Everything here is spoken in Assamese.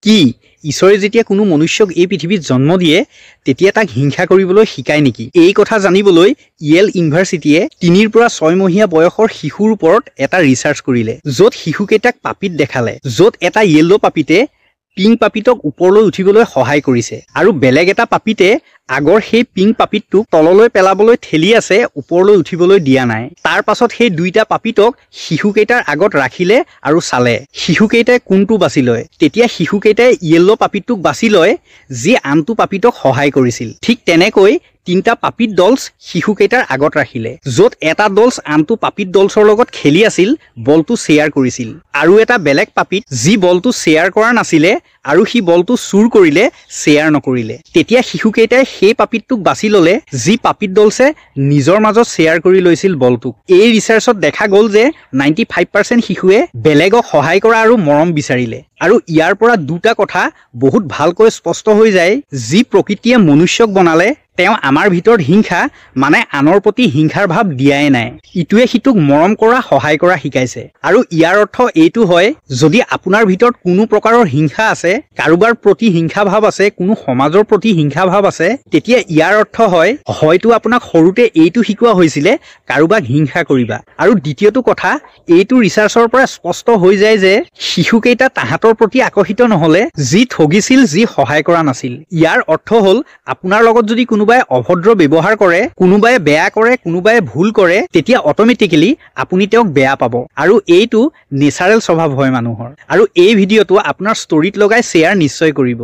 কি ঈশ্বৰে যেতিয়া কোনো মনুষ্যক এই পৃথিৱীত জন্ম দিয়ে তেতিয়া তাক হিংসা কৰিবলৈ শিকায় নেকি? এই কথা জানিবলৈ ইয়েল ইউনিভাৰ্চিটিয়ে 3 পৰা 6 মহীয়া বয়সৰ শিশুৰ ওপৰত এটা ৰিচাৰ্চ কৰিলে, য'ত শিশুকেইটাক পাপিত দেখালে, য'ত এটা য়েল্লো পাপিতে পিংক পাপিটক ওপৰলৈ উঠিবলৈ সহায় কৰিছে আৰু বেলেগ এটা পাপিতে আগৰ সেই পিংক পাপিটটোক তললৈ পেলাবলৈ ঠেলি আছে, ওপৰলৈ উঠিবলৈ দিয়া নাই। তাৰ পাছত সেই দুইটা পাপিটক শিশুকেইটাৰ আগত ৰাখিলে আৰু চালে শিশুকেইটাই কোনটো বাছি লয়। তেতিয়া শিশুকেইটাই য়েল্লো পাপিটটোক বাছি লয় যি আনটো পাপিটক সহায় কৰিছিল। ঠিক তেনেকৈ 3টা পাপিট ডলছ শিশুকেইটাৰ আগত ৰাখিলে, য'ত এটা ডলছ আনটো পাপিট ডলছৰ লগত খেলি আছিল, বলটো শ্বেয়াৰ কৰিছিল, আৰু এটা বেলেগ পাপিট যি বলটো শ্বেয়াৰ কৰা নাছিলে আৰু সি বলটো চুৰ কৰিলে, শ্বেয়াৰ নকৰিলে। তেতিয়া শিশুকেইটাই সেই পাপিটটোক বাছি ল'লে যি পাপিট ডলছে নিজৰ মাজত শ্বেয়াৰ কৰি লৈছিল বলটোক। এই ৰিচাৰ্চত দেখা গ'ল যে 95% শিশুৱে বেলেগক সহায় কৰা আৰু মৰম বিচাৰিলে। আৰু ইয়াৰ পৰা দুটা কথা বহুত ভালকৈ স্পষ্ট হৈ যায়, যি প্ৰকৃতিয়ে মনুষ্যক বনালে তেওঁ আমাৰ ভিতৰত হিংসা মানে আনৰ প্ৰতি হিংসাৰ ভাৱ দিয়াই নাই, ইটোৱে সিটোক মৰম কৰা সহায় কৰা শিকাইছে। আৰু ইয়াৰ অৰ্থ এইটো হয়, যদি আপোনাৰ ভিতৰত কোনো প্ৰকাৰৰ হিংসা আছে, কাৰোবাৰ প্ৰতি হিংসা ভাৱ আছে, কোনো সমাজৰ প্ৰতি হিংসা ভাৱ আছে, তেতিয়া ইয়াৰ অৰ্থ হয় হয়তো আপোনাক সৰুতে এইটো শিকোৱা হৈছিলে কাৰোবাক হিংসা কৰিবা। আৰু দ্বিতীয়টো কথা, এইটো ৰিচাৰ্চৰ পৰা স্পষ্ট হৈ যায় যে শিশুকেইটা তাহাঁতৰ প্ৰতি আকৰ্ষিত নহলে, যি ঠগিছিল, যি সহায় কৰা নাছিল। ইয়াৰ অৰ্থ হ'ল আপোনাৰ লগত যদি কোনোবাই অভদ্ৰ ব্যৱহাৰ কৰে, কোনোবাই বেয়া কৰে, কোনোবাই ভুল কৰে, তেতিয়া অট'মেটিকেলি আপুনি তেওঁক বেয়া পাব। আৰু এইটো নেচাৰেল স্বভাৱ হয় মানুহৰ। আৰু এই ভিডিঅ'টো আপোনাৰ ষ্টৰীত লগাই শ্বেয়াৰ নিশ্চয় কৰিব।